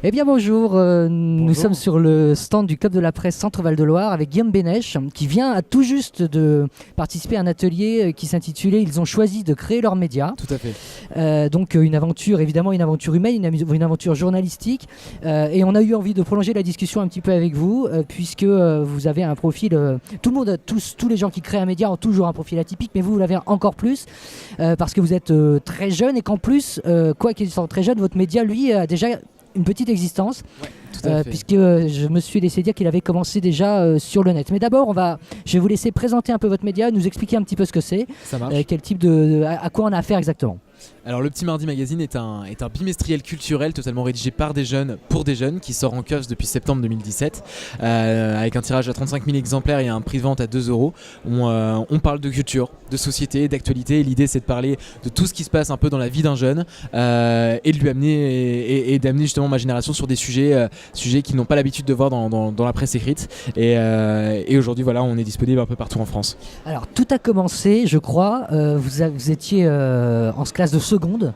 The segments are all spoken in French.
Eh bien bonjour, nous sommes sur le stand du Club de la Presse Centre-Val de Loire avec Guillaume Bénèche qui vient à tout juste de participer à un atelier qui s'intitulait « Ils ont choisi de créer leurs médias ». Tout à fait. Donc une aventure, évidemment une aventure humaine, une aventure journalistique et on a eu envie de prolonger la discussion un petit peu avec vous puisque vous avez un profil, tout le monde, tous les gens qui créent un média ont toujours un profil atypique, mais vous l'avez encore plus parce que vous êtes très jeune et qu'en plus, quoi qu'il soit très jeune, votre média lui a déjà une petite existence, puisque je me suis laissé dire qu'il avait commencé déjà sur le net. Mais d'abord, je vais vous laisser présenter un peu votre média, nous expliquer un petit peu ce que c'est, quel type à quoi on a affaire exactement. Alors le Petit Mardi Magazine est un bimestriel culturel totalement rédigé par des jeunes pour des jeunes qui sort en kiosque depuis septembre 2017 avec un tirage à 35 000 exemplaires et un prix de vente à 2 €. On parle de culture, de société, d'actualité. L'idée c'est de parler de tout ce qui se passe un peu dans la vie d'un jeune et de lui amener et d'amener justement ma génération sur des sujets qu'ils n'ont pas l'habitude de voir dans la presse écrite. Et aujourd'hui voilà, on est disponible un peu partout en France. Alors tout a commencé, je crois, vous étiez en classe de seconde.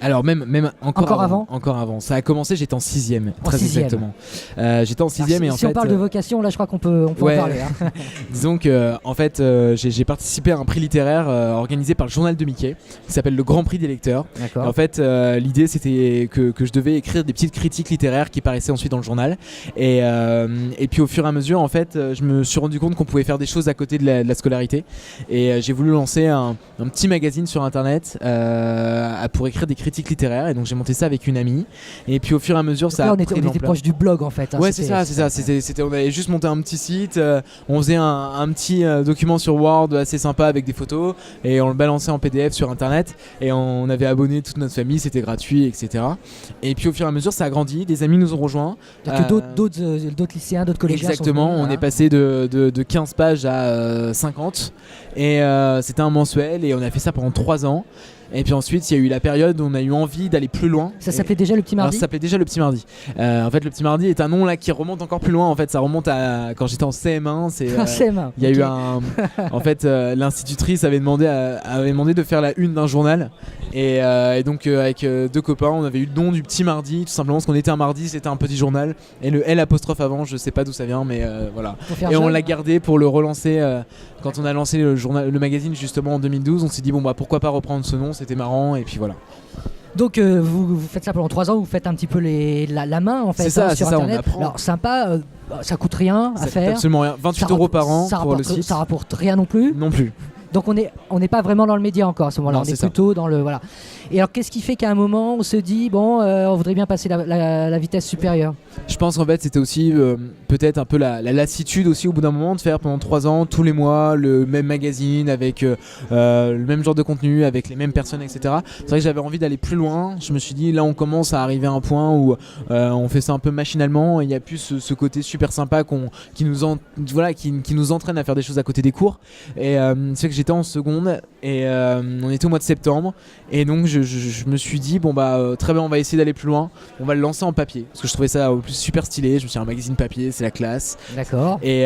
Alors même encore avant. Encore avant. Ça a commencé, j'étais en 6e, exactement. J'étais en 6e et en fait... Si on parle de vocation, là je crois qu'on peut en parler. Hein. Disons que en fait, j'ai participé à un prix littéraire organisé par le journal de Mickey, qui s'appelle le Grand Prix des lecteurs. Et en fait, l'idée c'était que je devais écrire des petites critiques littéraires qui paraissaient ensuite dans le journal. Et puis au fur et à mesure, en fait, je me suis rendu compte qu'on pouvait faire des choses à côté de la scolarité. Et j'ai voulu lancer un petit magazine sur internet pour écrire des critiques littéraire, et donc j'ai monté ça avec une amie et puis au fur et à mesure ça a pris on était proche du blog en fait. Ouais, c'est ça. On avait juste monté un petit site, on faisait un petit document sur Word assez sympa avec des photos et on le balançait en PDF sur internet et on avait abonné toute notre famille, c'était gratuit, etc. Et puis au fur et à mesure ça a grandi, des amis nous ont rejoints, d'autres lycéens, d'autres collégiens. Exactement, on est passé de 15 pages à 50 et c'était un mensuel et on a fait ça pendant 3 ans. Et puis ensuite il y a eu la période où on a eu envie d'aller plus loin. Ça s'appelait déjà le Petit Mardi. Ça s'appelait déjà le Petit Mardi. En fait le Petit Mardi est un nom là qui remonte encore plus loin. En fait ça remonte à quand j'étais en CM1. CM1. Il y a eu en fait l'institutrice avait demandé de faire la une d'un journal. Et donc avec 2 copains on avait eu le nom du Petit Mardi, tout simplement parce qu'on était un mardi, c'était un petit journal. Et le L apostrophe avant, je sais pas d'où ça vient, mais voilà. Et on l'a gardé pour le relancer quand on a lancé le magazine justement en 2012. On s'est dit bon bah pourquoi pas reprendre ce nom, c'était marrant et puis voilà. Donc vous faites ça pendant 3 ans, vous faites un petit peu la main en fait. C'est ça, sur c'est internet. ça, on apprend. Alors sympa, ça coûte rien à faire. Absolument rien, 28 € par an pour le site. Ça rapporte rien non plus. Non plus. Donc on n'est pas vraiment dans le média encore à ce moment-là, on est plutôt dans le voilà. Et alors qu'est-ce qui fait qu'à un moment on se dit bon on voudrait bien passer la vitesse supérieure? Je pense qu'en fait c'était aussi peut-être un peu la lassitude aussi au bout d'un moment de faire pendant 3 ans tous les mois le même magazine avec le même genre de contenu, avec les mêmes personnes, etc. C'est vrai que j'avais envie d'aller plus loin. Je me suis dit là on commence à arriver à un point où on fait ça un peu machinalement et il n'y a plus ce côté super sympa qui nous entraîne à faire des choses à côté des cours. Et c'est vrai que j'étais en seconde et on était au mois de septembre et donc je me suis dit bon bah très bien, on va essayer d'aller plus loin, on va le lancer en papier parce que je trouvais ça au plus super stylé. Je me suis dit un magazine papier c'est la classe. D'accord. Et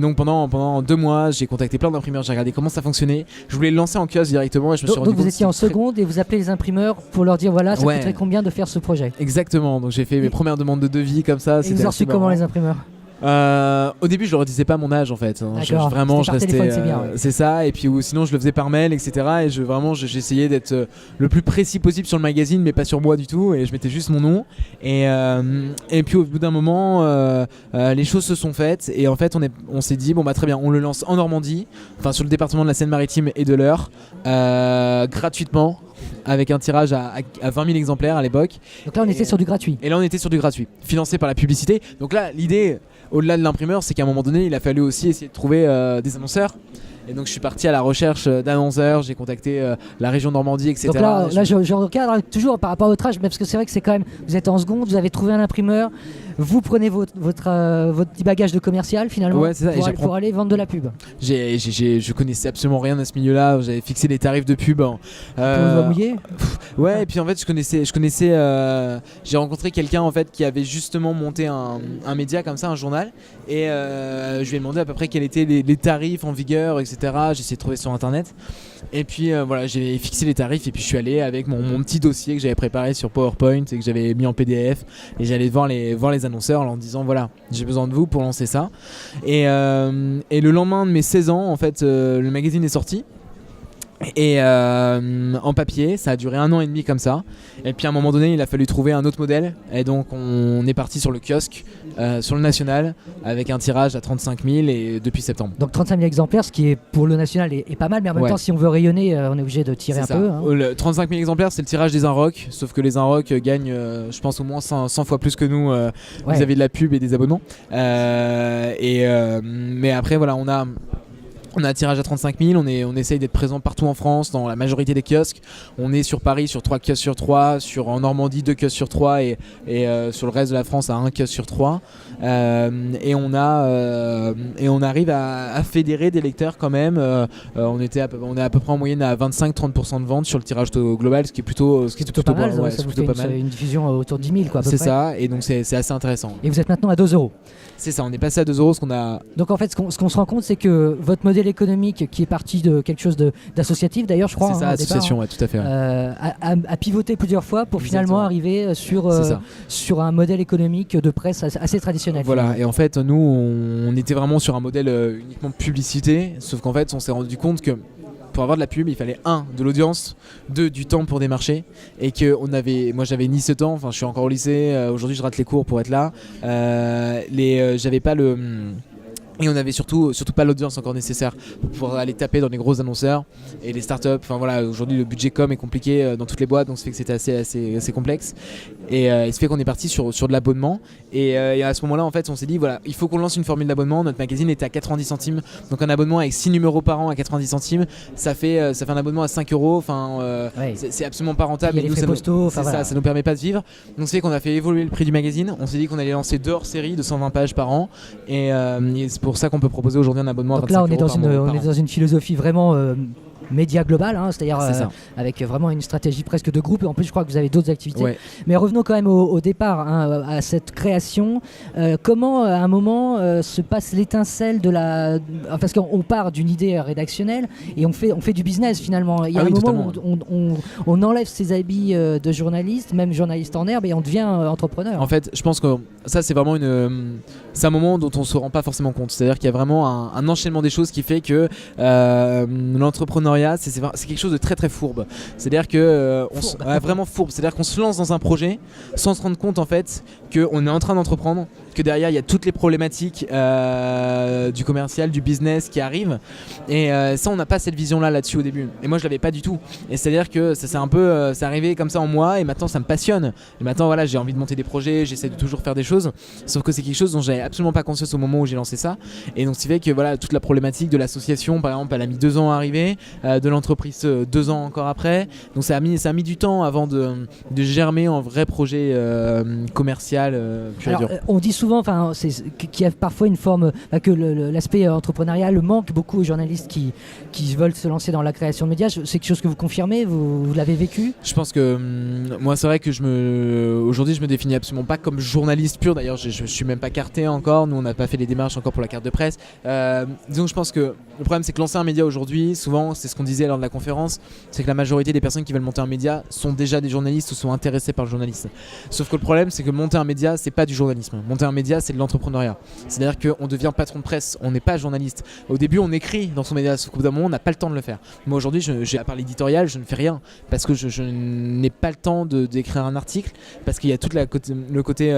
donc pendant 2 mois j'ai contacté plein d'imprimeurs, j'ai regardé comment ça fonctionnait, je voulais le lancer en kiosque directement et je me suis rendu compte. Donc vous étiez en seconde et vous appelez les imprimeurs pour leur dire voilà ça coûterait combien de faire ce projet. Exactement, donc j'ai fait mes premières demandes de devis comme ça. Et vous avez reçu comment les imprimeurs? Au début je leur disais pas mon âge en fait, vraiment je restais c'est ça, et puis sinon je le faisais par mail, etc. Et j'essayais d'être le plus précis possible sur le magazine mais pas sur moi du tout, et je mettais juste mon nom et puis au bout d'un moment les choses se sont faites et en fait on s'est dit bon bah très bien, on le lance en Normandie, enfin sur le département de la Seine-Maritime et de l'Eure, gratuitement, avec un tirage à 20 000 exemplaires à l'époque. Donc là on était sur du gratuit. Et là on était sur du gratuit, financé par la publicité. Donc là l'idée, au-delà de l'imprimeur, c'est qu'à un moment donné il a fallu aussi essayer de trouver des annonceurs. Et donc je suis parti à la recherche d'annonceurs, j'ai contacté la région Normandie, etc. Donc là je recadre toujours par rapport à votre âge, parce que c'est vrai que c'est quand même, vous êtes en seconde, vous avez trouvé un imprimeur, vous prenez votre petit bagage de commercial finalement, pour aller vendre de la pub. Je connaissais absolument rien à ce milieu-là, j'avais fixé les tarifs de pub. Ouais, et puis en fait je connaissais j'ai rencontré quelqu'un en fait qui avait justement monté un média comme ça, un journal, et je lui ai demandé à peu près quels étaient les tarifs en vigueur, etc. J'ai essayé de trouver sur internet. Et puis voilà, j'ai fixé les tarifs et puis je suis allé avec mon petit dossier que j'avais préparé sur PowerPoint et que j'avais mis en PDF, et j'allais voir les annonceurs en leur disant voilà, j'ai besoin de vous pour lancer ça. Et le lendemain de mes 16 ans, en fait, le magazine est sorti. Et en papier, ça a duré 1 an et demi comme ça. Et puis à un moment donné, il a fallu trouver un autre modèle. Et donc on est parti sur le kiosque, sur le national, avec un tirage à 35 000 et depuis septembre. Donc 35 000 exemplaires, ce qui est pour le national est pas mal, mais en même temps, si on veut rayonner, on est obligé de tirer un peu. Hein. Le 35 000 exemplaires, c'est le tirage des Inrock, sauf que les Inrock gagnent, je pense, au moins 100 fois plus que nous vis-à-vis de la pub et des abonnements. Mais après, voilà, on a un tirage à 35 000, on essaye d'être présent partout en France, dans la majorité des kiosques. On est sur Paris sur 3 kiosques sur 3, en Normandie 2 kiosques sur 3 et sur le reste de la France à 1 kiosque sur 3. Et on arrive à fédérer des lecteurs quand même. On est à peu près en moyenne à 25-30% de vente sur le tirage global, ce qui est plutôt pas mal. Ouais, ça vous plutôt fait pas mal. Une diffusion autour de 10 000 quoi. C'est ça, et donc c'est assez intéressant. Et vous êtes maintenant à 2 €. C'est ça, on est passé à 2 €, ce qu'on a. Donc en fait, ce qu'on se rend compte, c'est que votre modèle économique, qui est parti de quelque chose d'associatif, d'ailleurs, je crois. C'est ça, association, ouais, tout à fait. Ouais. A pivoté plusieurs fois pour finalement arriver sur un modèle économique de presse assez traditionnel. Voilà, et en fait, nous, on était vraiment sur un modèle uniquement publicité, sauf qu'en fait, on s'est rendu compte que pour avoir de la pub, il fallait 1, de l'audience, 2, du temps pour démarcher, et que moi j'avais ni ce temps, enfin je suis encore au lycée, aujourd'hui je rate les cours pour être là, j'avais pas le... Et on avait surtout pas l'audience encore nécessaire pour pouvoir aller taper dans les gros annonceurs et les startups. Enfin voilà, aujourd'hui le budget com est compliqué dans toutes les boîtes, donc ça fait que c'était assez complexe. Et ça fait qu'on est parti sur de l'abonnement. Et à ce moment-là, en fait, on s'est dit voilà, il faut qu'on lance une formule d'abonnement. Notre magazine était à 90 centimes, donc un abonnement avec 6 numéros par an à 90 centimes, ça fait un abonnement à 5 €. Enfin, c'est absolument pas rentable. Et nous, ça nous permet pas de vivre. Donc c'est fait qu'on a fait évoluer le prix du magazine. On s'est dit qu'on allait lancer 2 hors-séries de 120 pages par an. Et c'est pour ça qu'on peut proposer aujourd'hui un abonnement à 25 €. Donc là, on est dans une philosophie vraiment média global, hein, c'est-à-dire avec vraiment une stratégie presque de groupe. Et en plus, je crois que vous avez d'autres activités. Ouais. Mais revenons quand même au départ, hein, à cette création. Comment, à un moment, se passe l'étincelle de la... Parce qu'on part d'une idée rédactionnelle et on fait du business finalement. Il y a un moment où on enlève ses habits de journaliste, même journaliste en herbe, et on devient entrepreneur. En fait, je pense que ça, c'est vraiment c'est un moment dont on se rend pas forcément compte. C'est-à-dire qu'il y a vraiment un enchaînement des choses qui fait que l'entrepreneuriat, c'est quelque chose de très très fourbe. C'est-à-dire que vraiment fourbe. C'est-à-dire qu'on se lance dans un projet sans se rendre compte en fait qu'on est en train d'entreprendre, que derrière il y a toutes les problématiques du commercial, du business qui arrivent. Et ça, on n'a pas cette vision-là là-dessus au début. Et moi, je l'avais pas du tout. Et c'est-à-dire que ça c'est arrivé comme ça en moi. Et maintenant, ça me passionne. Et maintenant, voilà, j'ai envie de monter des projets. J'essaie de toujours faire des choses. Sauf que c'est quelque chose dont j'avais absolument pas conscience au moment où j'ai lancé ça. Et donc, ce qui fait que voilà, toute la problématique de l'association, par exemple, elle a mis 2 ans à arriver. De l'entreprise 2 ans encore après. Donc ça a mis du temps avant de germer en vrai projet commercial pur et dur. On dit souvent qu'il y a parfois une forme que l'aspect entrepreneurial manque beaucoup aux journalistes qui veulent se lancer dans la création de médias. C'est quelque chose que vous confirmez, vous l'avez vécu? Je pense que moi c'est vrai que aujourd'hui je me définis absolument pas comme journaliste pur. D'ailleurs je suis même pas carté encore. Nous on n'a pas fait les démarches encore pour la carte de presse. Disons que je pense que le problème c'est que lancer un média aujourd'hui, souvent c'est ce qu'on disait lors de la conférence, c'est que la majorité des personnes qui veulent monter un média sont déjà des journalistes ou sont intéressés par le journalisme. Sauf que le problème c'est que monter un média c'est pas du journalisme. Monter un média c'est de l'entrepreneuriat. C'est-à-dire qu'on devient patron de presse, on n'est pas journaliste. Au début on écrit dans son média, sauf qu'au bout d'un moment on n'a pas le temps de le faire. Moi aujourd'hui à part l'éditorial je ne fais rien parce que je n'ai pas le temps d'écrire un article parce qu'il y a tout le côté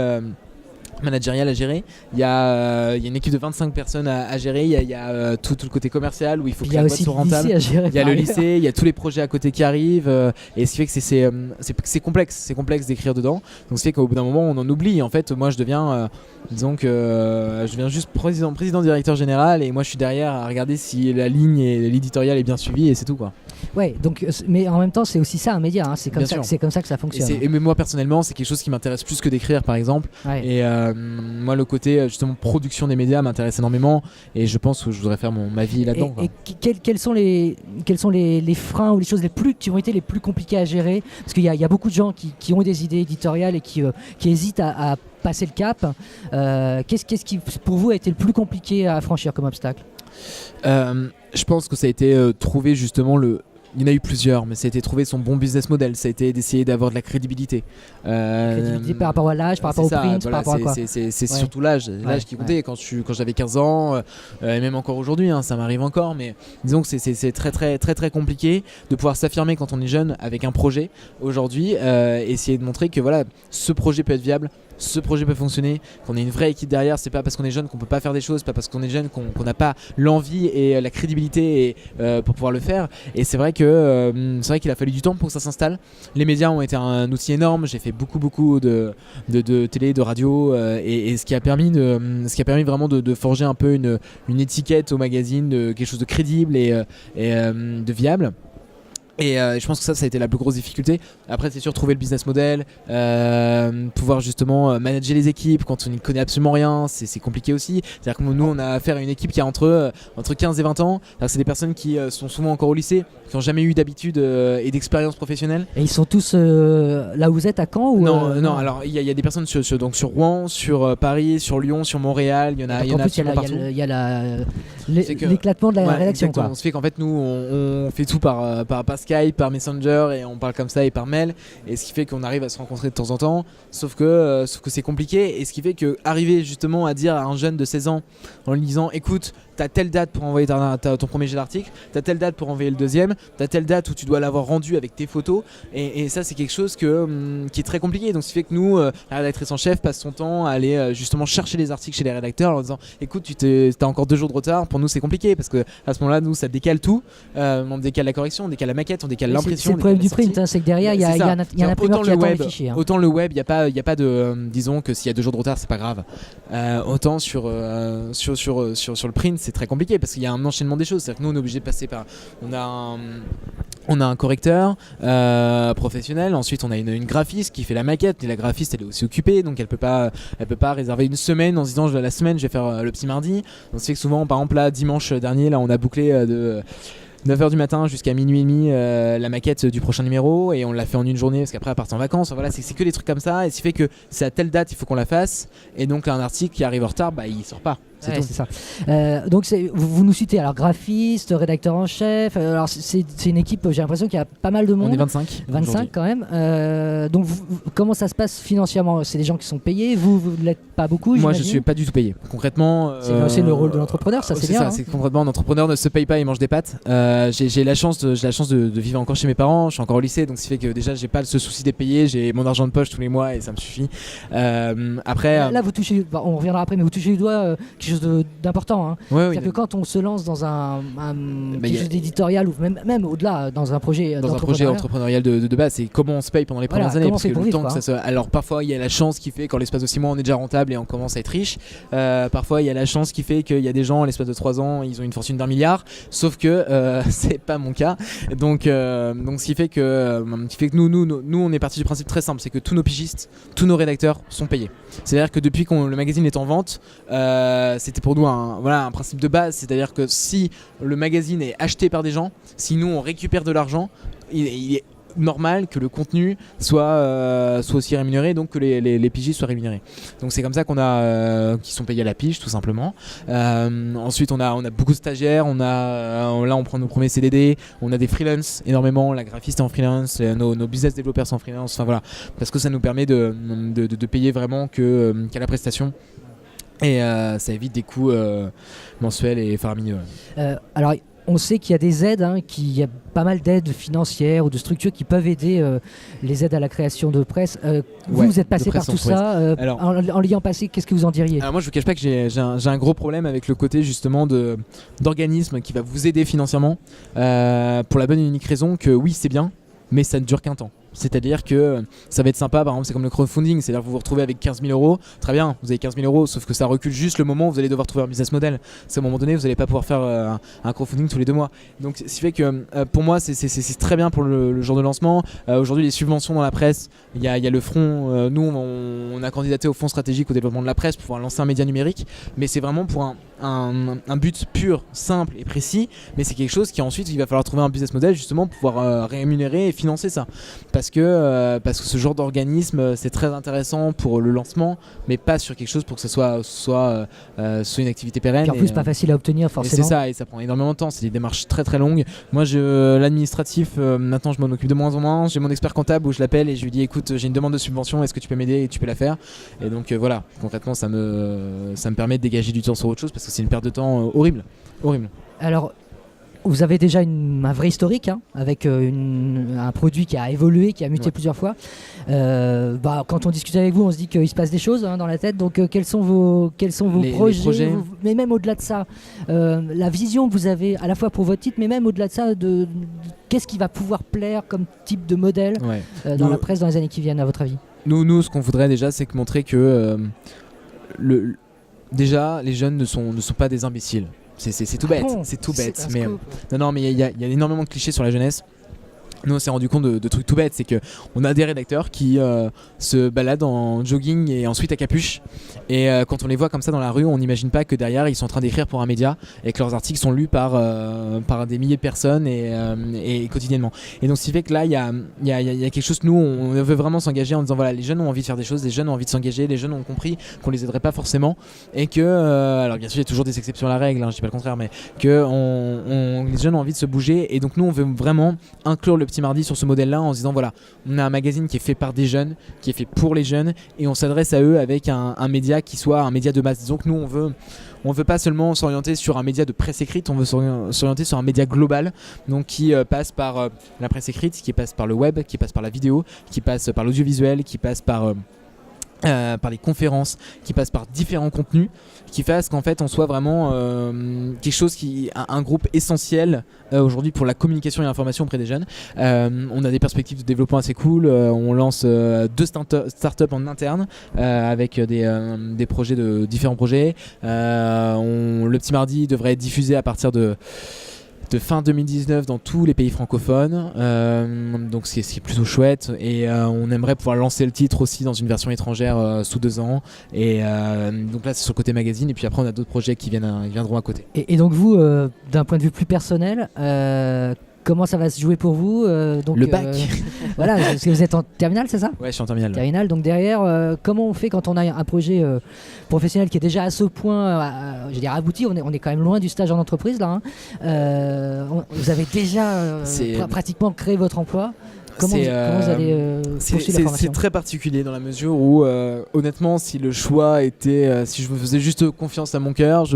managérial à gérer, il y a une équipe de 25 personnes à gérer, il y a tout le côté commercial où il faut que la boîte soit rentable, il y a le lycée, il y a tous les projets à côté qui arrivent et ce qui fait que c'est complexe d'écrire dedans, donc ce qui fait qu'au bout d'un moment on en oublie. En fait moi je deviens juste président directeur général et moi je suis derrière à regarder si la ligne et l'éditorial est bien suivie et c'est tout quoi. Ouais, donc, mais en même temps c'est aussi ça un média, hein. C'est comme ça que ça fonctionne. Mais moi personnellement c'est quelque chose qui m'intéresse plus que d'écrire par exemple. Ouais. Et moi le côté justement production des médias m'intéresse énormément et je pense que je voudrais faire ma vie là-dedans. Et quels sont les freins ou les choses qui ont été les plus compliquées à gérer? Parce qu'il y a beaucoup de gens qui ont des idées éditoriales et qui hésitent à passer le cap. Qu'est-ce qui pour vous a été le plus compliqué à franchir comme obstacle? Je pense que ça a été trouver justement Il y en a eu plusieurs, mais ça a été trouver son bon business model, ça a été d'essayer d'avoir de la crédibilité. Crédibilité par rapport à l'âge, par rapport au print, voilà, par rapport à quoi? c'est surtout l'âge qui comptait. Quand j'avais 15 ans, et même encore aujourd'hui, ça m'arrive encore, mais disons que c'est très très très très compliqué de pouvoir s'affirmer quand on est jeune avec un projet aujourd'hui, essayer de montrer que voilà, ce projet peut être viable, ce projet peut fonctionner, qu'on ait une vraie équipe derrière. C'est pas parce qu'on est jeune qu'on peut pas faire des choses, pas parce qu'on est jeune qu'on n'a pas l'envie et la crédibilité pour pouvoir le faire. Et c'est vrai qu'il a fallu du temps pour que ça s'installe. Les médias ont été un outil énorme. J'ai fait beaucoup de télé, de radio, et ce qui a permis vraiment de forger un peu une étiquette au magazine, de quelque chose de crédible et de viable. Et je pense que ça a été la plus grosse difficulté. Après, c'est sûr, trouver le business model, pouvoir justement manager les équipes quand on n'y connaît absolument rien, c'est compliqué aussi. C'est-à-dire que nous, on a affaire à une équipe qui a entre 15 et 20 ans. C'est des personnes qui sont souvent encore au lycée, qui n'ont jamais eu d'habitude et d'expérience professionnelle. Et ils sont tous là où vous êtes, à Caen ou non, alors il y a des personnes sur Rouen, sur Paris, sur Lyon, sur Montréal. Il y en a absolument partout. Il y a l'éclatement de la rédaction. Exactement. Ce fait qu'en fait, nous, on fait tout par Skype, par Messenger, et on parle comme ça, et par mail, et ce qui fait qu'on arrive à se rencontrer de temps en temps, sauf que c'est compliqué. Et ce qui fait que arriver justement à dire à un jeune de 16 ans en lui disant écoute, t'as telle date pour envoyer ton premier jet d'article, t'as telle date pour envoyer le deuxième, t'as telle date où tu dois l'avoir rendu avec tes photos, et ça c'est quelque chose qui est très compliqué. Donc ce qui fait que nous, la rédactrice en chef passe son temps à aller justement chercher les articles chez les rédacteurs en leur disant écoute, t'as encore 2 jours de retard. Pour nous c'est compliqué parce que à ce moment-là, nous ça décale tout, on décale la correction, on décale la maquette, on décale l'impression. C'est le problème du print, c'est que derrière il y a un imprimeur qui attend les fichiers. Autant le web, il n'y a pas de disons que s'il y a 2 jours de retard c'est pas grave. Autant sur le print c'est très compliqué parce qu'il y a un enchaînement des choses. C'est-à-dire que nous on est obligé de passer par, on a un correcteur professionnel, ensuite on a une graphiste qui fait la maquette, et la graphiste elle est aussi occupée, donc elle peut pas réserver une semaine en se disant la semaine je vais faire le petit mardi. Donc c'est que souvent, par exemple là dimanche dernier, là on a bouclé de 9h du matin jusqu'à minuit et demi la maquette du prochain numéro, et on l'a fait en une journée parce qu'après elle part en vacances. Voilà, c'est que des trucs comme ça, et ce qui fait que c'est à telle date il faut qu'on la fasse, et donc un article qui arrive en retard, il sort pas. C'est ça. Donc vous nous citez alors graphiste, rédacteur en chef. Alors c'est une équipe, j'ai l'impression qu'il y a pas mal de monde. On est 25 quand même. Donc comment ça se passe financièrement? C'est des gens qui sont payés. Vous ne l'êtes pas beaucoup? Moi je suis pas du tout payé. Concrètement, c'est le rôle de l'entrepreneur, ça c'est bien. Ça, c'est concrètement un entrepreneur ne se paye pas, il mange des pâtes. J'ai la chance de vivre encore chez mes parents. Je suis encore au lycée, donc ce qui fait que déjà j'ai pas ce souci d'être payé. J'ai mon argent de poche tous les mois et ça me suffit. Après, là vous touchez, on reviendra après, mais vous touchez du doigt quelque chose d'important. C'est-à-dire que quand on se lance dans quelque chose d'éditorial, ou même au-delà, dans un projet entrepreneurial de base, c'est comment on se paye pendant les premières années. Parce que le temps que ça alors parfois il y a la chance qui fait qu'en l'espace de 6 mois on est déjà rentable et on commence à être riche. Parfois il y a la chance qui fait qu'il y a des gens en l'espace de 3 ans ils ont une fortune d'1 milliard, sauf que c'est pas mon cas. Donc ce qui fait que nous on est parti du principe très simple, c'est que tous nos pigistes, tous nos rédacteurs sont payés. C'est-à-dire que depuis que le magazine est en vente, c'était pour nous un principe de base. C'est-à-dire que si le magazine est acheté par des gens, si nous on récupère de l'argent, il est normal que le contenu soit aussi rémunéré, donc que les pigistes soient rémunérés. Donc c'est comme ça qu'on a qui sont payés à la pige tout simplement. Ensuite on a beaucoup de stagiaires, là on prend nos premiers CDD, on a des freelance énormément, la graphiste est en freelance, nos business développeurs sont en freelance, enfin voilà, parce que ça nous permet de payer vraiment qu'à la prestation. Et ça évite des coûts mensuels et faramineux. Alors on sait qu'il y a des aides, qu'il y a pas mal d'aides financières ou de structures qui peuvent aider les aides à la création de presse. Vous êtes passé par tout ça. En l'ayant passé, qu'est-ce que vous en diriez? Alors moi je vous cache pas que j'ai un gros problème avec le côté justement d'organisme qui va vous aider financièrement, pour la bonne et unique raison que oui c'est bien, mais ça ne dure qu'un temps. C'est-à-dire que ça va être sympa, par exemple c'est comme le crowdfunding, c'est-à-dire que vous vous retrouvez avec 15 000 euros, très bien, vous avez 15 000 euros, sauf que ça recule juste le moment où vous allez devoir trouver un business model. C'est à un moment donné, vous n'allez pas pouvoir faire un crowdfunding tous les 2 mois. Donc ce qui fait que pour moi c'est très bien pour le jour de lancement. Aujourd'hui les subventions dans la presse, il y a le front, nous on a candidaté au fonds stratégique au développement de la presse pour pouvoir lancer un média numérique, mais c'est vraiment pour un but pur, simple et précis, mais c'est quelque chose qui ensuite il va falloir trouver un business model justement pour pouvoir rémunérer et financer ça. Parce que ce genre d'organisme c'est très intéressant pour le lancement, mais pas sur quelque chose pour que ce soit une activité pérenne. Et en plus, pas facile à obtenir et forcément. c'est ça, et ça prend énormément de temps, c'est des démarches très très longues. Moi, l'administratif, maintenant je m'en occupe de moins en moins. J'ai mon expert comptable où je l'appelle et je lui dis écoute, j'ai une demande de subvention, est-ce que tu peux m'aider et tu peux la faire. Et donc voilà, concrètement, ça me permet de dégager du temps sur autre chose parce que c'est une perte de temps horrible. Alors, vous avez déjà un vrai historique avec un produit qui a évolué, qui a muté plusieurs fois. Quand on discute avec vous, on se dit qu'il se passe des choses dans la tête. Donc, quels sont vos projets, mais même au-delà de ça, la vision que vous avez à la fois pour votre titre, mais même au-delà de ça, qu'est-ce qui va pouvoir plaire comme type de modèle dans la presse dans les années qui viennent, à votre avis ? Nous, ce qu'on voudrait déjà, c'est montrer que déjà, les jeunes ne sont pas des imbéciles. C'est tout bête, c'est tout bête. Mais non, mais il y a énormément de clichés sur la jeunesse. Nous on s'est rendu compte de trucs tout bêtes, c'est qu'on a des rédacteurs qui se baladent en jogging et ensuite à capuche, et quand on les voit comme ça dans la rue, on n'imagine pas que derrière ils sont en train d'écrire pour un média et que leurs articles sont lus par des milliers de personnes et quotidiennement. Et donc ce qui fait que là il y a quelque chose, nous on veut vraiment s'engager en disant voilà, les jeunes ont envie de faire des choses, les jeunes ont envie de s'engager, les jeunes ont compris qu'on les aiderait pas forcément, et que alors bien sûr il y a toujours des exceptions à la règle, je dis pas le contraire, mais que les jeunes ont envie de se bouger, et donc nous on veut vraiment inclure le Petit Mardi sur ce modèle-là en se disant voilà, on a un magazine qui est fait par des jeunes, qui est fait pour les jeunes, et on s'adresse à eux avec un média qui soit un média de masse. Donc nous on veut pas seulement s'orienter sur un média de presse écrite, on veut s'orienter sur un média global, donc qui passe par la presse écrite, qui passe par le web, qui passe par la vidéo, qui passe par l'audiovisuel, qui passe par les conférences, qui passe par différents contenus, qui fasse qu'en fait on soit vraiment quelque chose un groupe essentiel aujourd'hui pour la communication et l'information auprès des jeunes. On a des perspectives de développement assez cool, on lance 2 startups en interne avec des projets différents projets. Le Petit Mardi devrait être diffusé à partir de fin 2019 dans tous les pays francophones, donc c'est plutôt chouette, et on aimerait pouvoir lancer le titre aussi dans une version étrangère sous 2 ans, et donc là c'est sur le côté magazine, et puis après on a d'autres projets qui viendront à côté. Et donc vous, d'un point de vue plus personnel, comment ça va se jouer pour vous donc, le bac voilà, parce que vous êtes en terminale, c'est ça ? Ouais, je suis en terminale. Terminale, donc derrière, comment on fait quand on a un projet professionnel qui est déjà à ce point, je veux dire abouti, on est quand même loin du stage en entreprise là. Vous avez déjà pratiquement créé votre emploi. Comment vous allez poursuivre la formation ? C'est très particulier dans la mesure où, honnêtement, si le choix était, si je me faisais juste confiance à mon cœur,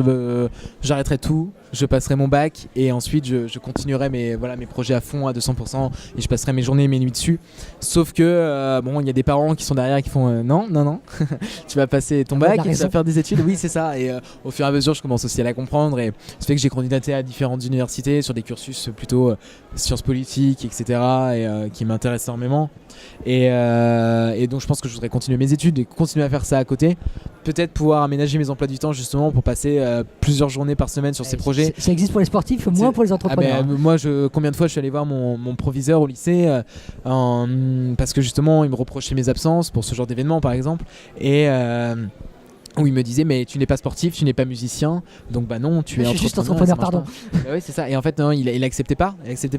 j'arrêterais tout, je passerais mon bac, et ensuite je continuerais mes projets à fond à 200%, et je passerais mes journées et mes nuits dessus. Sauf que il y a des parents qui sont derrière et qui font non, tu vas passer ton bac et tu vas faire des études. Oui, c'est ça. Et au fur et à mesure, je commence aussi à la comprendre, et ça fait que j'ai candidaté à différentes universités sur des cursus plutôt sciences politiques, etc., et qui m'intéresse énormément, et donc je pense que je voudrais continuer mes études et continuer à faire ça à côté, peut-être pouvoir aménager mes emplois du temps justement pour passer plusieurs journées par semaine sur ces projets. Ça existe pour les sportifs, moins pour les entrepreneurs. Moi, combien de fois je suis allé voir mon proviseur au lycée parce que justement il me reprochait mes absences pour ce genre d'événement par exemple, et où il me disait mais tu n'es pas sportif, tu n'es pas musicien, donc bah non, tu es je suis juste entrepreneur, pardon. Oui, c'est ça. Et en fait non, il acceptait pas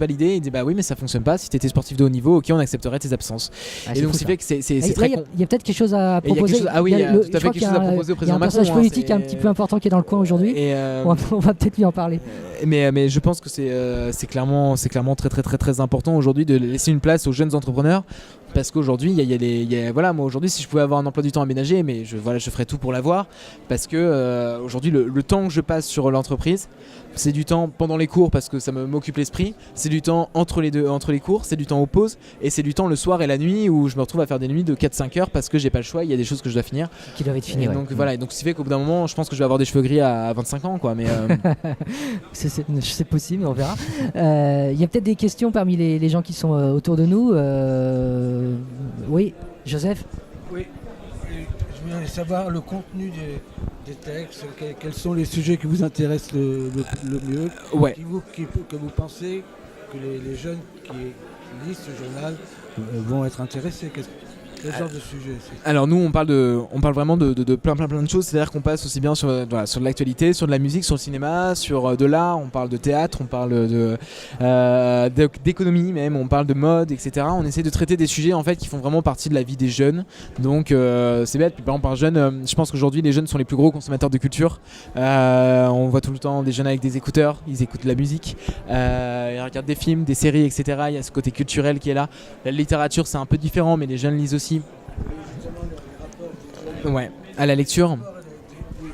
l'idée. Il dit bah oui, mais ça fonctionne pas. Si tu étais sportif de haut niveau, ok, on accepterait tes absences. Et donc ce qui fait que c'est très. Il y a peut-être quelque chose à proposer. Tout à fait quelque chose à proposer au président Macron. Il y a un personnage politique un petit peu important qui est dans le coin aujourd'hui. On va peut-être lui en parler. Mais je pense que c'est clairement très très très très important aujourd'hui de laisser une place aux jeunes entrepreneurs. Parce qu'aujourd'hui, moi aujourd'hui, si je pouvais avoir un emploi du temps aménagé, mais je ferais tout pour l'avoir, parce que aujourd'hui, le temps que je passe sur l'entreprise, c'est du temps pendant les cours parce que ça m'occupe l'esprit, c'est du temps entre les cours, c'est du temps aux pauses, et c'est du temps le soir et la nuit où je me retrouve à faire des nuits de 4-5 heures parce que j'ai pas le choix, il y a des choses que je dois finir. Qui doivent être finies. Donc voilà, et donc ce qui fait qu'au bout d'un moment, je pense que je vais avoir des cheveux gris à 25 ans, quoi. Mais c'est possible, on verra. Il y a peut-être des questions parmi les gens qui sont autour de nous. Oui, Joseph ? Oui, je voulais savoir le contenu des textes, quels sont les sujets qui vous intéressent le mieux, ouais. Que vous pensez que les jeunes qui lisent ce journal vont être intéressés. Quel genre de sujet Alors nous on parle vraiment de plein de choses, c'est-à-dire qu'on passe aussi bien sur de l'actualité, sur de la musique, sur le cinéma, sur de l'art, on parle de théâtre, on parle d'économie même, on parle de mode, etc. On essaie de traiter des sujets en fait qui font vraiment partie de la vie des jeunes. Donc c'est bête, par exemple un jeune, je pense qu'aujourd'hui les jeunes sont les plus gros consommateurs de culture. On voit tout le temps des jeunes avec des écouteurs, ils écoutent de la musique, ils regardent des films, des séries, etc. Il y a ce côté culturel qui est là. La littérature c'est un peu différent mais les jeunes lisent aussi. Ouais, à la lecture.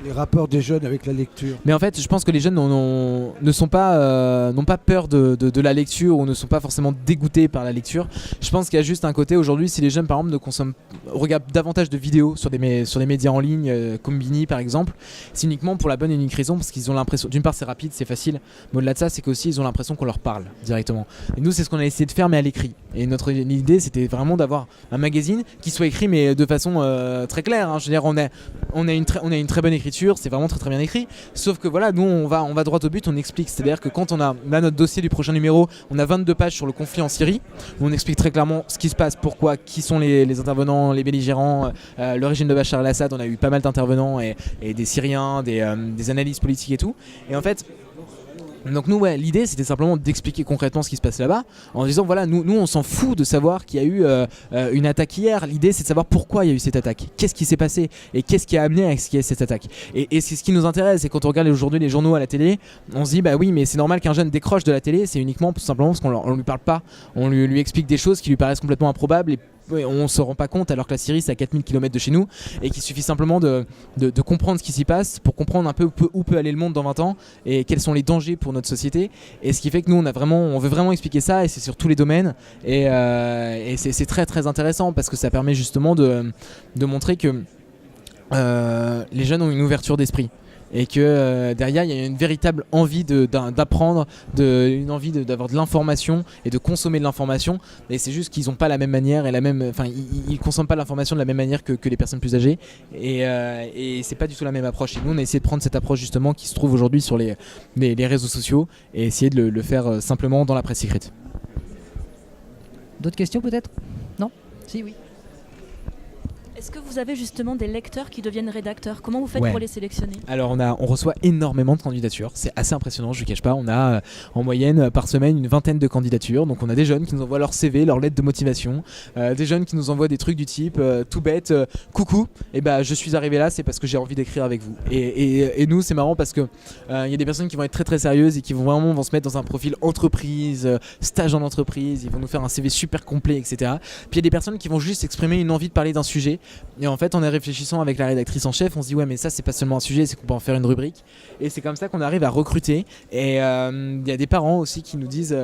Les rapports des jeunes avec la lecture. Mais en fait, je pense que les jeunes n'ont pas peur de la lecture ou ne sont pas forcément dégoûtés par la lecture. Je pense qu'il y a juste un côté aujourd'hui, si les jeunes par exemple regardent davantage de vidéos sur des médias en ligne, comme Bini par exemple, c'est uniquement pour la bonne et unique raison parce qu'ils ont l'impression, d'une part c'est rapide, c'est facile, mais au-delà de ça, c'est qu'aussi ils ont l'impression qu'on leur parle directement. Et nous, c'est ce qu'on a essayé de faire, mais à l'écrit. Et notre idée, c'était vraiment d'avoir un magazine qui soit écrit, mais de façon très claire. Hein. Je veux dire, on a une très bonne écriture. C'est vraiment très bien écrit, sauf que voilà, nous on va droit au but, on explique, c'est-à-dire que quand on a là notre dossier du prochain numéro, on a 22 pages sur le conflit en Syrie, où on explique très clairement ce qui se passe, pourquoi, qui sont les intervenants, les belligérants, le régime de Bachar el-Assad. On a eu pas mal d'intervenants et des Syriens, des analyses politiques et tout, et en fait donc nous, l'idée c'était simplement d'expliquer concrètement ce qui se passe là-bas en disant voilà, nous on s'en fout de savoir qu'il y a eu une attaque hier. L'idée c'est de savoir pourquoi il y a eu cette attaque, qu'est-ce qui s'est passé et qu'est-ce qui a amené à ce qu'il y ait cette attaque. Et c'est ce qui nous intéresse. Et quand on regarde aujourd'hui les journaux à la télé, on se dit bah oui, mais c'est normal qu'un jeune décroche de la télé, c'est uniquement tout simplement parce qu'on lui parle pas, on lui explique des choses qui lui paraissent complètement improbables et on se rend pas compte, alors que la Syrie c'est à 4000 km de chez nous et qu'il suffit simplement de comprendre ce qui s'y passe pour comprendre un peu où peut aller le monde dans 20 ans et quels sont les dangers pour notre société. Et ce qui fait que nous on veut vraiment expliquer ça, et c'est sur tous les domaines, et c'est très intéressant parce que ça permet justement de montrer que les jeunes ont une ouverture d'esprit. Et que derrière il y a une véritable envie d'apprendre, une envie d'avoir de l'information et de consommer de l'information, mais c'est juste qu'ils n'ont pas la même manière et ils consomment pas l'information de la même manière que les personnes plus âgées, et c'est pas du tout la même approche. Et nous on a essayé de prendre cette approche justement qui se trouve aujourd'hui sur les réseaux sociaux et essayer de le faire simplement dans la presse écrite. D'autres questions peut-être? Non? Si, oui. Est-ce que vous avez justement des lecteurs qui deviennent rédacteurs? Comment vous faites pour les sélectionner? Alors on reçoit énormément de candidatures, c'est assez impressionnant, je ne cache pas. On a en moyenne par semaine une vingtaine de candidatures. Donc on a des jeunes qui nous envoient leur CV, leur lettre de motivation, des jeunes qui nous envoient des trucs du type tout bête, coucou, et je suis arrivé là, c'est parce que j'ai envie d'écrire avec vous. Et nous c'est marrant parce que y a des personnes qui vont être très sérieuses et qui vont se mettre dans un profil entreprise, stage en entreprise, ils vont nous faire un CV super complet, etc. Puis il y a des personnes qui vont juste exprimer une envie de parler d'un sujet. Et en fait, en y réfléchissant avec la rédactrice en chef, on se dit ouais, mais ça c'est pas seulement un sujet, c'est qu'on peut en faire une rubrique. Et c'est comme ça qu'on arrive à recruter. Et il y a des parents aussi qui nous disent,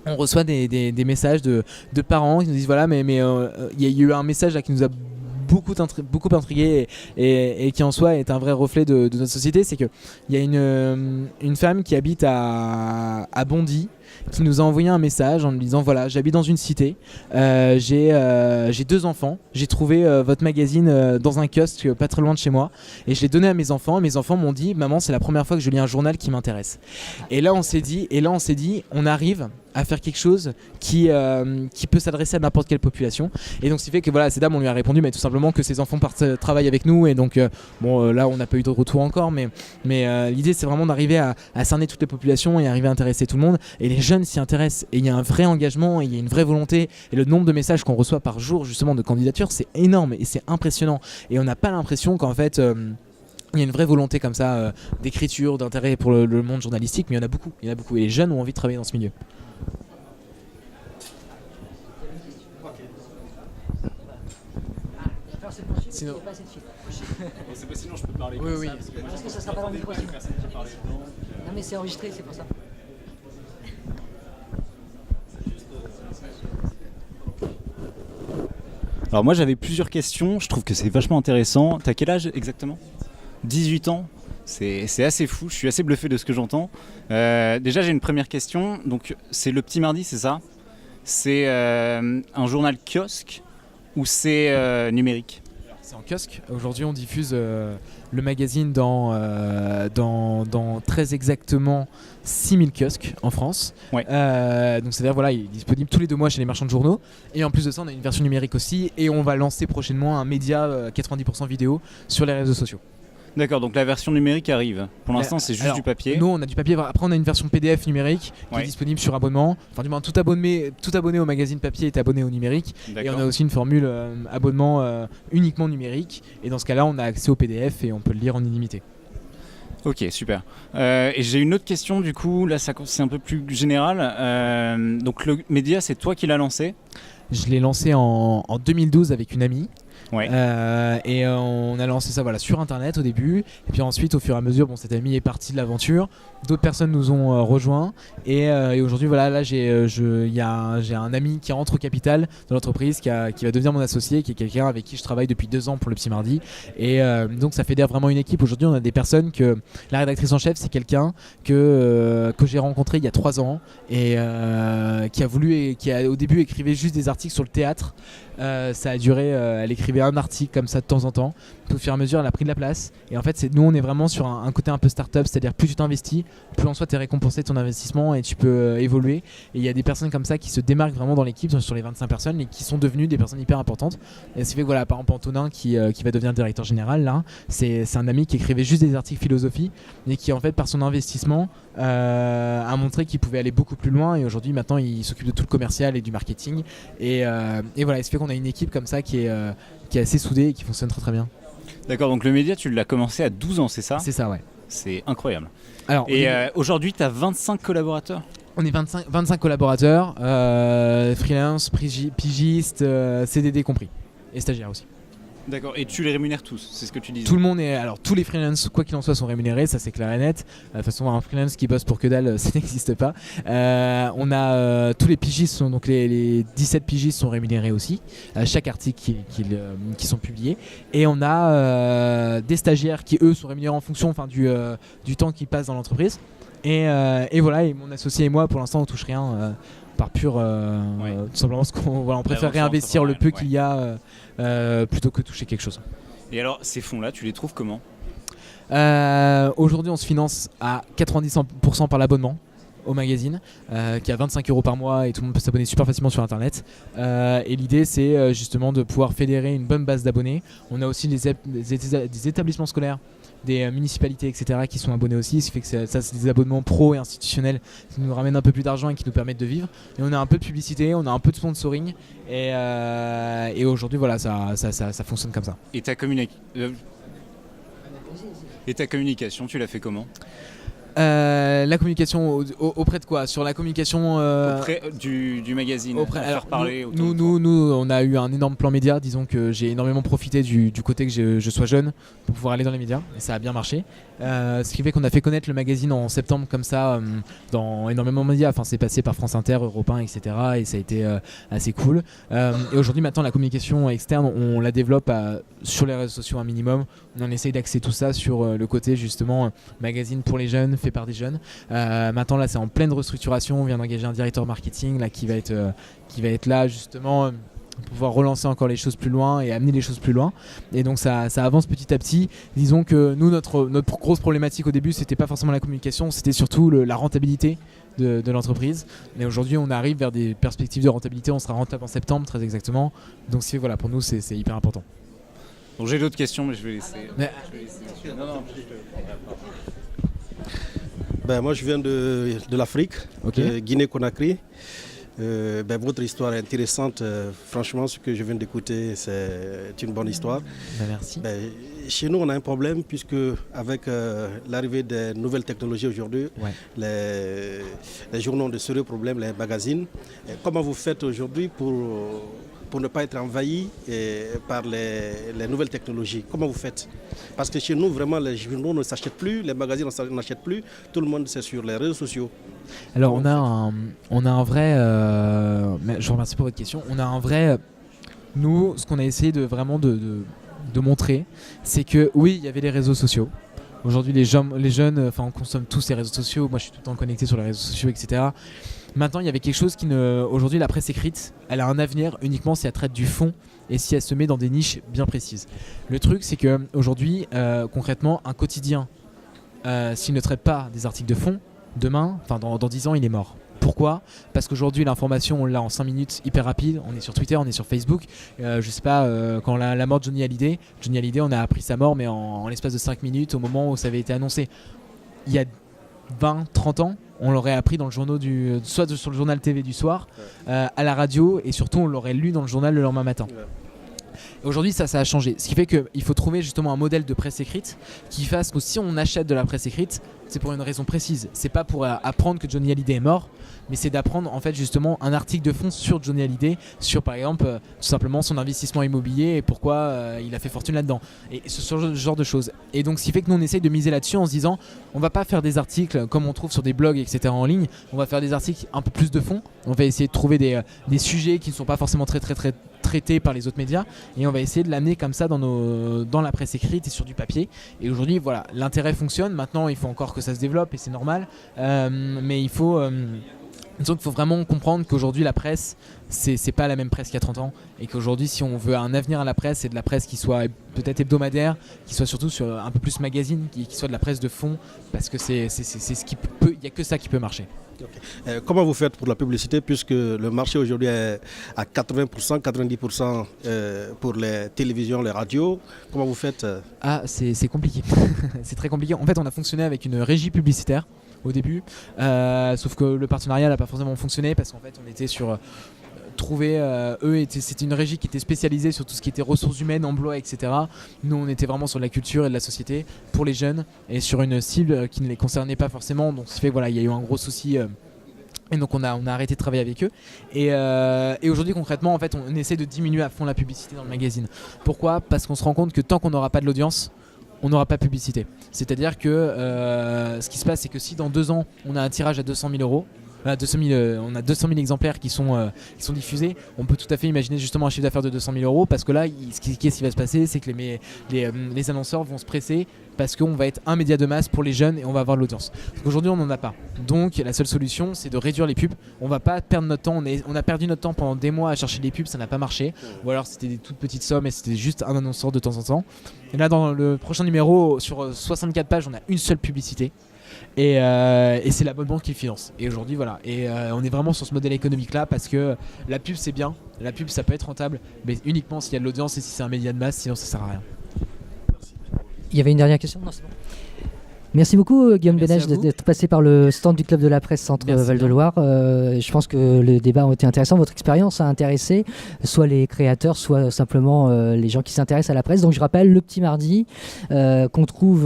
on reçoit des messages de parents qui nous disent voilà, mais il y a eu un message là qui nous a beaucoup intrigué et qui en soi est un vrai reflet de notre société. C'est qu'il y a une femme qui habite à Bondy, qui nous a envoyé un message en nous disant voilà, j'habite dans une cité, j'ai 2 enfants, j'ai trouvé votre magazine dans un kiosque pas très loin de chez moi et je l'ai donné à mes enfants m'ont dit maman, c'est la première fois que je lis un journal qui m'intéresse. Et là on s'est dit on arrive à faire quelque chose qui peut s'adresser à n'importe quelle population. Et donc ce qui fait que voilà, cette dame, on lui a répondu mais tout simplement que ses enfants travaillent avec nous, et donc là on n'a pas eu de retour encore, mais l'idée c'est vraiment d'arriver à cerner toutes les populations et arriver à intéresser tout le monde, et les jeunes s'y intéressent et il y a un vrai engagement et il y a une vraie volonté, et le nombre de messages qu'on reçoit par jour justement de candidatures, c'est énorme et c'est impressionnant, et on n'a pas l'impression qu'en fait il y a une vraie volonté comme ça d'écriture, d'intérêt pour le monde journalistique, mais il y en a beaucoup, et les jeunes ont envie de travailler dans ce milieu. Sinon... sinon je peux parler. Oui. Parce que ça sera pas dans le micro. Non mais c'est enregistré, c'est pour ça. Alors moi j'avais plusieurs questions, je trouve que c'est vachement intéressant. T'as quel âge exactement? 18 ans. C'est assez fou, je suis assez bluffé de ce que j'entends. Déjà j'ai une première question, donc c'est Le Petit Mardi, c'est ça? C'est un journal kiosque ou c'est numérique? C'est en kiosque. Aujourd'hui, on diffuse le magazine dans dans très exactement 6000 kiosques en France. Ouais. Donc c'est-à-dire voilà, il est disponible tous les 2 mois chez les marchands de journaux. Et en plus de ça, on a une version numérique aussi. Et on va lancer prochainement un média 90% vidéo sur les réseaux sociaux. D'accord, donc la version numérique arrive. Pour l'instant, c'est juste Alors, du papier. Nous, on a du papier. Après, on a une version PDF numérique qui Ouais. est disponible sur abonnement. Enfin, du moins, tout abonné au magazine papier est abonné au numérique. Et D'accord. on a aussi une formule abonnement uniquement numérique. Et dans ce cas-là, on a accès au PDF et on peut le lire en illimité. Ok, super. Et j'ai une autre question du coup, là c'est un peu plus général. Donc le média, c'est toi qui l'as lancé? Je l'ai lancé en 2012 avec une amie. Ouais. On a lancé ça sur internet au début, et puis ensuite au fur et à mesure cette amie est partie de l'aventure, d'autres personnes nous ont rejoints, et aujourd'hui là j'ai un ami qui rentre au capital de l'entreprise, qui va devenir mon associé, qui est quelqu'un avec qui je travaille depuis 2 ans pour le Petit Mardi, et donc ça fédère vraiment une équipe. Aujourd'hui on a des personnes que la rédactrice en chef, c'est quelqu'un que j'ai rencontré il y a 3 ans et qui a voulu et qui au début écrivait juste des articles sur le théâtre. Ça a duré, elle écrivait un article comme ça de temps en temps. Au fur et à mesure, elle a pris de la place. Et en fait, nous, on est vraiment sur un côté un peu start-up, c'est-à-dire plus tu t'investis, plus en soi tu es récompensé de ton investissement et tu peux évoluer. Et il y a des personnes comme ça qui se démarquent vraiment dans l'équipe, sur les 25 personnes, et qui sont devenues des personnes hyper importantes. Et c'est fait que par exemple, Antonin qui va devenir directeur général, là, c'est un ami qui écrivait juste des articles philosophie, et qui en fait, par son investissement, a montré qu'il pouvait aller beaucoup plus loin. Et aujourd'hui, maintenant, il s'occupe de tout le commercial et du marketing. Et voilà, il se fait qu'on a une équipe comme ça qui est assez soudée et qui fonctionne très très bien. D'accord, donc le média, tu l'as commencé à 12 ans, c'est ça? C'est ça, ouais. C'est incroyable. Alors, Et aujourd'hui, tu as 25 collaborateurs? on est 25 collaborateurs, freelance, pigistes, CDD compris, et stagiaires aussi. D'accord, et tu les rémunères tous, c'est ce que tu disais? Tout le monde tous les freelances, quoi qu'il en soit, sont rémunérés, ça c'est clair et net. De toute façon, un freelance qui bosse pour que dalle, ça n'existe pas. On a tous les pigistes, donc les 17 pigistes sont rémunérés aussi, chaque article qui sont publiés. Et on a des stagiaires qui eux sont rémunérés en fonction du temps qu'ils passent dans l'entreprise. Et voilà, et mon associé et moi, pour l'instant, on touche rien. Par pur tout simplement parce qu'on préfère réinvestir le peu qu'il y a plutôt que toucher quelque chose. Et alors ces fonds là tu les trouves comment? Aujourd'hui on se finance à 90% par l'abonnement au magazine qui est à 25 € par mois, et tout le monde peut s'abonner super facilement sur internet, et l'idée c'est justement de pouvoir fédérer une bonne base d'abonnés. On a aussi des établissements scolaires, des municipalités, etc. qui sont abonnés aussi, ce qui fait que ça c'est des abonnements pro et institutionnels qui nous ramènent un peu plus d'argent et qui nous permettent de vivre. Et on a un peu de publicité, on a un peu de sponsoring, et aujourd'hui voilà, ça fonctionne comme ça. Et ta communication, tu l'as fait comment? La communication auprès de quoi? Sur la communication auprès du magazine, faire parler nous on a eu un énorme plan média. Disons que j'ai énormément profité du côté que je sois jeune pour pouvoir aller dans les médias, et ça a bien marché. Ce qui fait qu'on a fait connaître le magazine en septembre comme ça dans énormément de médias. Enfin, c'est passé par France Inter, Europe 1, etc. Et ça a été assez cool. Et aujourd'hui, maintenant, la communication externe, on la développe sur les réseaux sociaux un minimum. On essaye d'axer tout ça sur le côté justement magazine pour les jeunes, fait par des jeunes. Maintenant, là, c'est en pleine restructuration. On vient d'engager un directeur marketing là, qui va être là justement pour pouvoir relancer encore les choses plus loin et amener les choses plus loin. Et donc ça avance petit à petit. Disons que nous, notre grosse problématique au début, c'était pas forcément la communication, c'était surtout la rentabilité de l'entreprise. Mais aujourd'hui, on arrive vers des perspectives de rentabilité. On sera rentable en septembre, très exactement. Donc voilà, pour nous, c'est hyper important. Donc j'ai d'autres questions, mais je vais laisser. Moi, je viens de l'Afrique, de Guinée-Conakry. Votre histoire est intéressante. Franchement, ce que je viens d'écouter, c'est une bonne histoire. Merci. Chez nous, on a un problème puisque avec l'arrivée des nouvelles technologies aujourd'hui, les journaux ont de sérieux problèmes, les magazines. Comment vous faites aujourd'hui pour ne pas être envahi par les nouvelles technologies? Comment vous faites? Parce que chez nous, vraiment, les journaux ne s'achètent plus, les magazines n'achètent plus, tout le monde c'est sur les réseaux sociaux. Alors on a un vrai, je vous remercie pour votre question, on a un vrai, nous ce qu'on a essayé de vraiment de montrer, c'est que oui, il y avait les réseaux sociaux. Aujourd'hui les jeunes, on consomme tous les réseaux sociaux, moi je suis tout le temps connecté sur les réseaux sociaux, etc. Maintenant, il y avait quelque chose aujourd'hui, la presse écrite, elle a un avenir uniquement si elle traite du fond et si elle se met dans des niches bien précises. Le truc, c'est qu'aujourd'hui, concrètement, un quotidien s'il ne traite pas des articles de fond, demain, enfin dans 10 ans, il est mort. Pourquoi ? Parce qu'aujourd'hui l'information on l'a en 5 minutes, hyper rapide, on est sur Twitter, on est sur Facebook, je sais pas, quand la mort de Johnny Hallyday, on a appris sa mort mais en l'espace de 5 minutes au moment où ça avait été annoncé. Il y a 20-30 ans, on l'aurait appris dans le journal soit sur le journal TV du soir, à la radio, et surtout on l'aurait lu dans le journal le lendemain matin. Aujourd'hui ça a changé, ce qui fait qu'il faut trouver justement un modèle de presse écrite qui fasse que si on achète de la presse écrite, c'est pour une raison précise, c'est pas pour apprendre que Johnny Hallyday est mort, mais c'est d'apprendre en fait justement un article de fond sur Johnny Hallyday, sur par exemple tout simplement son investissement immobilier et pourquoi il a fait fortune là-dedans, et ce genre de choses. Et donc ce qui fait que nous on essaye de miser là-dessus en se disant on va pas faire des articles comme on trouve sur des blogs etc en ligne, on va faire des articles un peu plus de fond, on va essayer de trouver des sujets qui ne sont pas forcément très traités par les autres médias, et on va essayer de l'amener comme ça dans la presse écrite et sur du papier. Et aujourd'hui voilà, l'intérêt fonctionne, maintenant il faut encore que ça se développe et c'est normal, mais il faut disons qu'il faut vraiment comprendre qu'aujourd'hui la presse c'est pas la même presse qu'il y a 30 ans, et qu'aujourd'hui si on veut un avenir à la presse, c'est de la presse qui soit peut-être hebdomadaire, qui soit surtout sur un peu plus magazine, qui soit de la presse de fond, parce que c'est ce qui peut, il n'y a que ça qui peut marcher. Okay. Comment vous faites pour la publicité, puisque le marché aujourd'hui est à 80%, 90% pour les télévisions, les radios? Comment vous faites c'est compliqué. C'est très compliqué. En fait on a fonctionné avec une régie publicitaire au début, sauf que le partenariat n'a pas forcément fonctionné parce qu'en fait on était sur c'était une régie qui était spécialisée sur tout ce qui était ressources humaines, emploi, etc. Nous on était vraiment sur la culture et de la société pour les jeunes et sur une cible qui ne les concernait pas forcément, donc ça fait voilà, il y a eu un gros souci et donc on a arrêté de travailler avec eux, et aujourd'hui concrètement en fait on essaie de diminuer à fond la publicité dans le magazine. Pourquoi ? Parce qu'on se rend compte que tant qu'on n'aura pas de l'audience, on n'aura pas de publicité. C'est-à-dire que ce qui se passe, c'est que si dans 2 ans on a un tirage à 200 000 euros, on a 200 000 exemplaires qui sont diffusés, on peut tout à fait imaginer justement un chiffre d'affaires de 200 000 euros, parce que là qu'est-ce qui va se passer, c'est que les annonceurs vont se presser parce qu'on va être un média de masse pour les jeunes et on va avoir de l'audience. Aujourd'hui on n'en a pas, donc la seule solution c'est de réduire les pubs. On va pas perdre notre temps, on a perdu notre temps pendant des mois à chercher des pubs, ça n'a pas marché, ou alors c'était des toutes petites sommes et c'était juste un annonceur de temps en temps. Et là dans le prochain numéro, sur 64 pages on a une seule publicité, et c'est l'abonnement qui le finance. Et aujourd'hui voilà, et on est vraiment sur ce modèle économique là, parce que la pub c'est bien, la pub ça peut être rentable, mais uniquement s'il y a de l'audience et si c'est un média de masse, sinon ça sert à rien. Il y avait une dernière question ? Non, c'est bon. Merci beaucoup Guillaume Benech d'être passé par le stand du Club de la Presse Centre Val-de-Loire. Je pense que le débat a été intéressant, votre expérience a intéressé soit les créateurs, soit simplement les gens qui s'intéressent à la presse. Donc je rappelle, le Petit Mardi qu'on trouve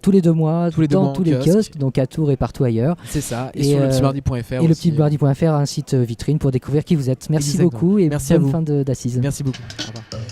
tous les 2 mois dans tous les kiosques, donc à Tours et partout ailleurs. C'est ça, et sur lepetitmardi.fr. Et lepetitmardi.fr, un site vitrine pour découvrir qui vous êtes. Merci beaucoup et merci bonne fin d'assises. Merci beaucoup. Au revoir.